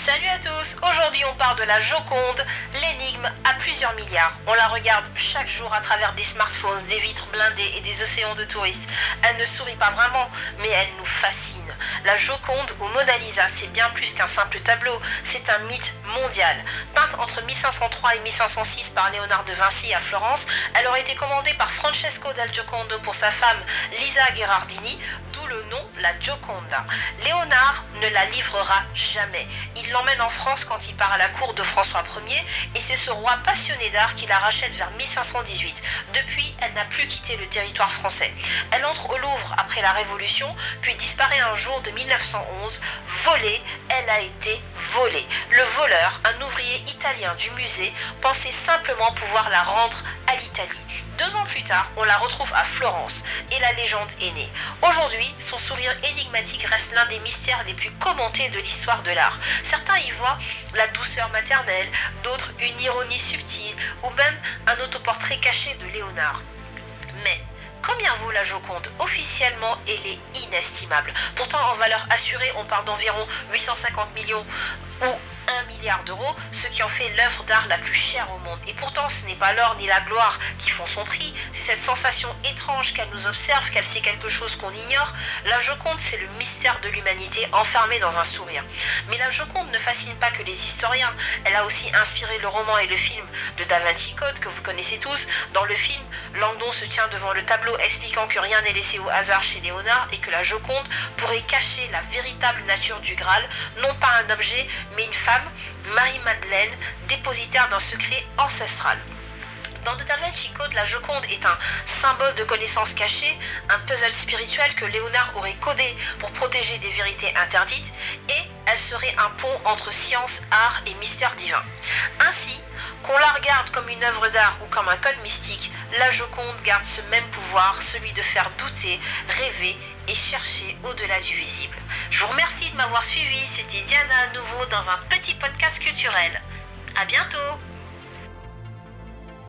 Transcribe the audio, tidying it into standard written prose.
Salut à tous, aujourd'hui on parle de la Joconde, l'énigme à plusieurs milliards. On la regarde chaque jour à travers des smartphones, des vitres blindées et des océans de touristes. Elle ne sourit pas vraiment, mais elle nous fascine. La Joconde ou Mona Lisa, c'est bien plus qu'un simple tableau, c'est un mythe mondial. Peinte entre 1503 et 1506 par Léonard de Vinci à Florence, elle aurait été commandée par Francesco del Giocondo pour sa femme Lisa Gherardini, d'où le nom la Gioconda. Léonard ne la livrera jamais. Il l'emmène en France quand il part à la cour de François Ier et c'est ce roi passionné d'art qui la rachète vers 1518. Depuis, elle n'a plus quitté le territoire français. Elle entre au Louvre après la Révolution, puis disparaît un jour de 1911. Volée, elle a été volée. Le voleur, un ouvrier italien du musée, pensait simplement pouvoir la rendre à l'Italie. 2 ans plus tard, on la retrouve à Florence et la légende est née. Aujourd'hui, son sourire énigmatique reste l'un des mystères les plus commentés de l'histoire de l'art. Certains y voient la douceur maternelle, d'autres une ironie subtile ou même un autoportrait caché de Léonard. Mais combien vaut la Joconde? Officiellement, elle est inestimable. Pourtant, en valeur assurée, on parle d'environ 850 millions ou 1 milliard d'euros, ce qui en fait l'œuvre d'art la plus chère au monde. Et pourtant, ce n'est pas l'or ni la gloire qui font son prix, c'est cette sensation étrange qu'elle nous observe, qu'elle sait quelque chose qu'on ignore. La Joconde, c'est le mystère de l'humanité enfermé dans un sourire. Mais la Joconde ne fascine pas que les historiens. Elle a aussi inspiré le roman et le film de Da Vinci Code, que vous connaissez tous. Dans le film, Langdon se tient devant le tableau expliquant que rien n'est laissé au hasard chez Léonard et que la Joconde pourrait cacher la véritable nature du Graal, non pas un objet, mais une femme, Marie-Madeleine, dépositaire d'un secret ancestral. Dans Da Vinci Code, la Joconde est un symbole de connaissances cachées, un puzzle spirituel que Léonard aurait codé pour protéger des vérités interdites, et elle serait un pont entre science, art et mystère divin. Ainsi, qu'on la regarde comme une œuvre d'art ou comme un code mystique, la Joconde garde ce même pouvoir, celui de faire douter, rêver et chercher au-delà du visible. Je vous remercie de m'avoir suivi, c'était Diana à nouveau dans un petit podcast culturel. À bientôt!